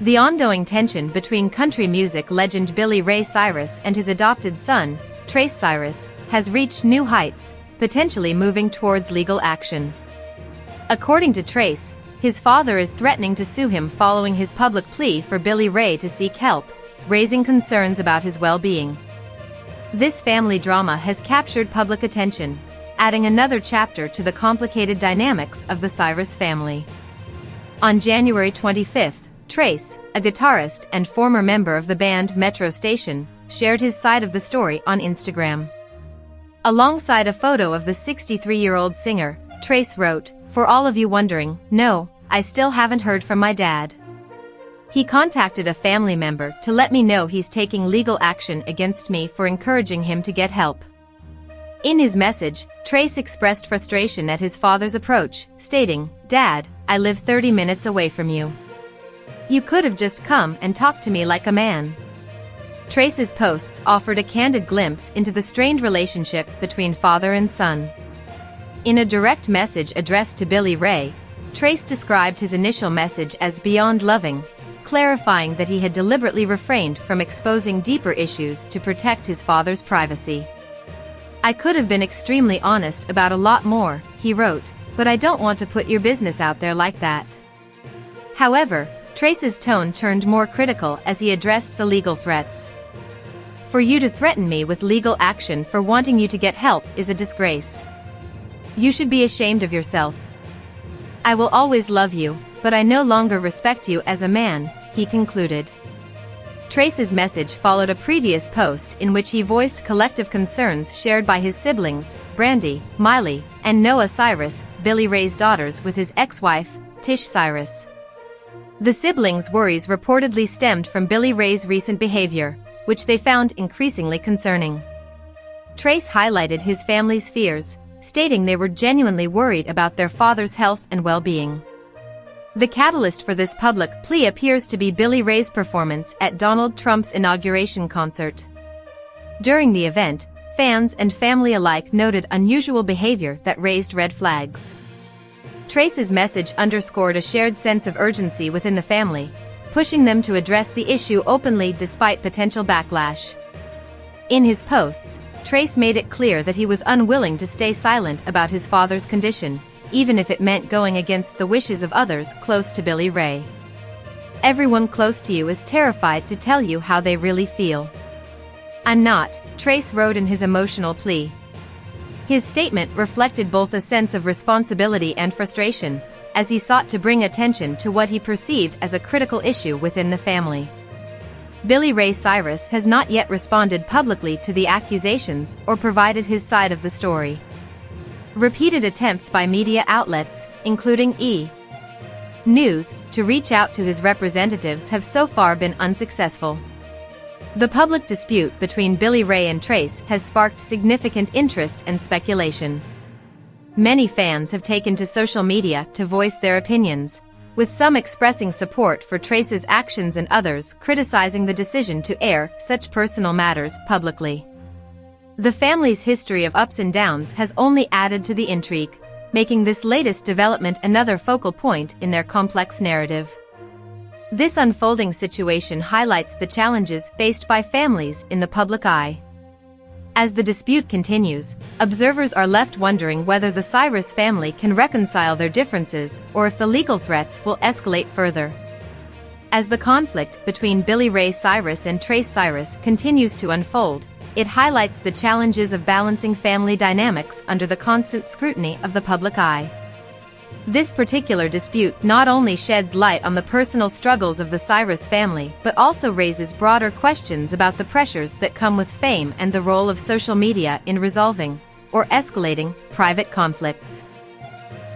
The ongoing tension between country music legend Billy Ray Cyrus and his adopted son, Trace Cyrus, has reached new heights, potentially moving towards legal action. According to Trace, his father is threatening to sue him following his public plea for Billy Ray to seek help, raising concerns about his well-being. This family drama has captured public attention, adding another chapter to the complicated dynamics of the Cyrus family. On January 25th, Trace, a guitarist and former member of the band Metro Station, shared his side of the story on Instagram. Alongside a photo of the 63-year-old singer, Trace wrote, "For all of you wondering, no, I still haven't heard from my dad. He contacted a family member to let me know he's taking legal action against me for encouraging him to get help." In his message, Trace expressed frustration at his father's approach, stating, "Dad, I live 30 minutes away from you. You could have just come and talked to me like a man." Trace's posts offered a candid glimpse into the strained relationship between father and son. In a direct message addressed to Billy Ray, Trace described his initial message as beyond loving, clarifying that he had deliberately refrained from exposing deeper issues to protect his father's privacy. "I could have been extremely honest about a lot more," he wrote, "but I don't want to put your business out there like that." However, Trace's tone turned more critical as he addressed the legal threats. "For you to threaten me with legal action for wanting you to get help is a disgrace. You should be ashamed of yourself. I will always love you, but I no longer respect you as a man," he concluded. Trace's message followed a previous post in which he voiced collective concerns shared by his siblings, Brandy, Miley, and Noah Cyrus, Billy Ray's daughters, with his ex-wife, Tish Cyrus. The siblings' worries reportedly stemmed from Billy Ray's recent behavior, which they found increasingly concerning. Trace highlighted his family's fears, stating they were genuinely worried about their father's health and well-being. The catalyst for this public plea appears to be Billy Ray's performance at Donald Trump's inauguration concert. During the event, fans and family alike noted unusual behavior that raised red flags. Trace's message underscored a shared sense of urgency within the family, pushing them to address the issue openly despite potential backlash. In his posts, Trace made it clear that he was unwilling to stay silent about his father's condition, even if it meant going against the wishes of others close to Billy Ray. "Everyone close to you is terrified to tell you how they really feel. I'm not," Trace wrote in his emotional plea. His statement reflected both a sense of responsibility and frustration, as he sought to bring attention to what he perceived as a critical issue within the family. Billy Ray Cyrus has not yet responded publicly to the accusations or provided his side of the story. Repeated attempts by media outlets, including E! News, to reach out to his representatives have so far been unsuccessful. The public dispute between Billy Ray and Trace has sparked significant interest and speculation. Many fans have taken to social media to voice their opinions, with some expressing support for Trace's actions and others criticizing the decision to air such personal matters publicly. The family's history of ups and downs has only added to the intrigue, making this latest development another focal point in their complex narrative. This unfolding situation highlights the challenges faced by families in the public eye. As the dispute continues, observers are left wondering whether the Cyrus family can reconcile their differences or if the legal threats will escalate further. As the conflict between Billy Ray Cyrus and Trace Cyrus continues to unfold, it highlights the challenges of balancing family dynamics under the constant scrutiny of the public eye. This particular dispute not only sheds light on the personal struggles of the Cyrus family but also raises broader questions about the pressures that come with fame and the role of social media in resolving, or escalating, private conflicts.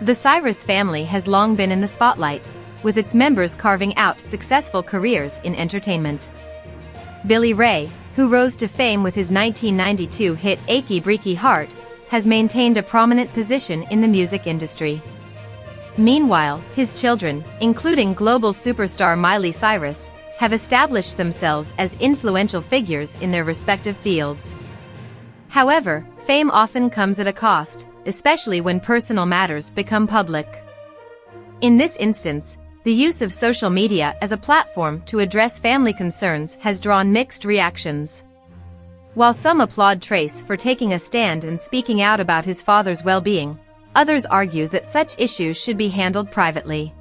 The Cyrus family has long been in the spotlight, with its members carving out successful careers in entertainment. Billy Ray, who rose to fame with his 1992 hit Achy Breaky Heart, has maintained a prominent position in the music industry. Meanwhile, his children, including global superstar Miley Cyrus, have established themselves as influential figures in their respective fields. However, fame often comes at a cost, especially when personal matters become public. In this instance, the use of social media as a platform to address family concerns has drawn mixed reactions. While some applaud Trace for taking a stand and speaking out about his father's well-being, others argue that such issues should be handled privately.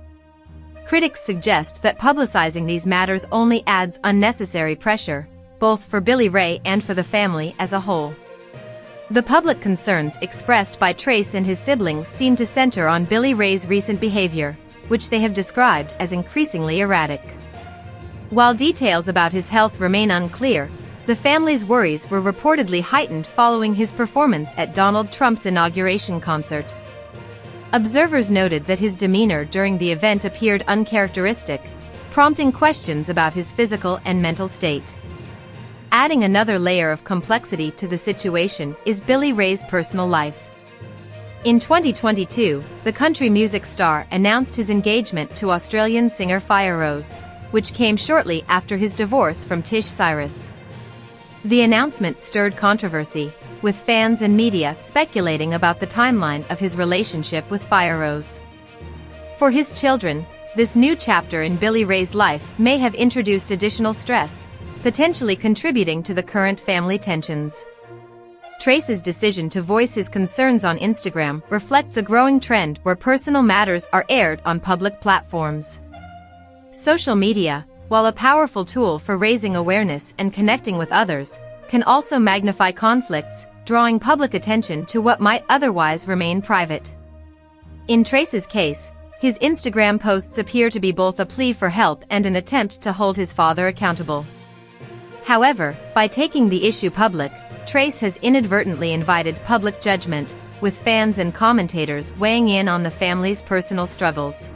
Critics suggest that publicizing these matters only adds unnecessary pressure, both for Billy Ray and for the family as a whole. The public concerns expressed by Trace and his siblings seem to center on Billy Ray's recent behavior, which they have described as increasingly erratic. While details about his health remain unclear, the family's worries were reportedly heightened following his performance at Donald Trump's inauguration concert. Observers noted that his demeanor during the event appeared uncharacteristic, prompting questions about his physical and mental state. Adding another layer of complexity to the situation is Billy Ray's personal life. In 2022, the country music star announced his engagement to Australian singer Cyrus, which came shortly after his divorce from Trace Cyrus. The announcement stirred controversy, with fans and media speculating about the timeline of his relationship with Cyrus. For his children, this new chapter in Billy Ray's life may have introduced additional stress, potentially contributing to the current family tensions. Trace's decision to voice his concerns on Instagram reflects a growing trend where personal matters are aired on public platforms. Social media, while a powerful tool for raising awareness and connecting with others, can also magnify conflicts, drawing public attention to what might otherwise remain private. In Trace's case, his Instagram posts appear to be both a plea for help and an attempt to hold his father accountable. However, by taking the issue public, Trace has inadvertently invited public judgment, with fans and commentators weighing in on the family's personal struggles.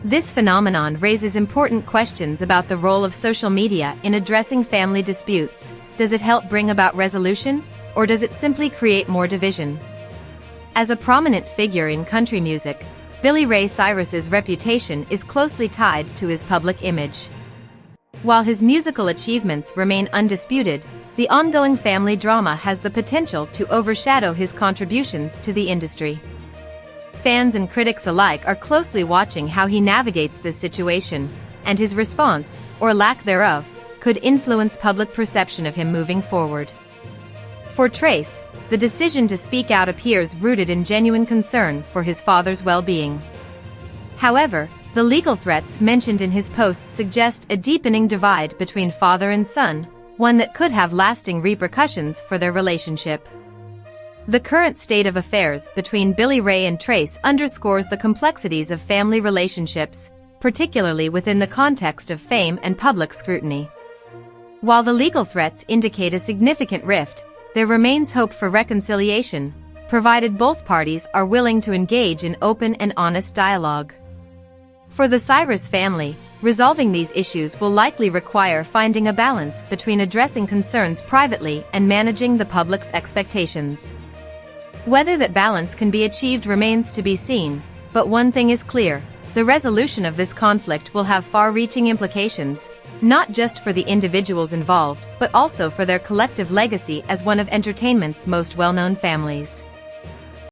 This phenomenon raises important questions about the role of social media in addressing family disputes. Does it help bring about resolution, or does it simply create more division? As a prominent figure in country music, Billy Ray Cyrus's reputation is closely tied to his public image. While his musical achievements remain undisputed, the ongoing family drama has the potential to overshadow his contributions to the industry. Fans and critics alike are closely watching how he navigates this situation, and his response, or lack thereof, could influence public perception of him moving forward. For Trace, the decision to speak out appears rooted in genuine concern for his father's well-being. However, the legal threats mentioned in his posts suggest a deepening divide between father and son, one that could have lasting repercussions for their relationship. The current state of affairs between Billy Ray and Trace underscores the complexities of family relationships, particularly within the context of fame and public scrutiny. While the legal threats indicate a significant rift, there remains hope for reconciliation, provided both parties are willing to engage in open and honest dialogue. For the Cyrus family, resolving these issues will likely require finding a balance between addressing concerns privately and managing the public's expectations. Whether that balance can be achieved remains to be seen, but one thing is clear: the resolution of this conflict will have far-reaching implications, not just for the individuals involved, but also for their collective legacy as one of entertainment's most well-known families.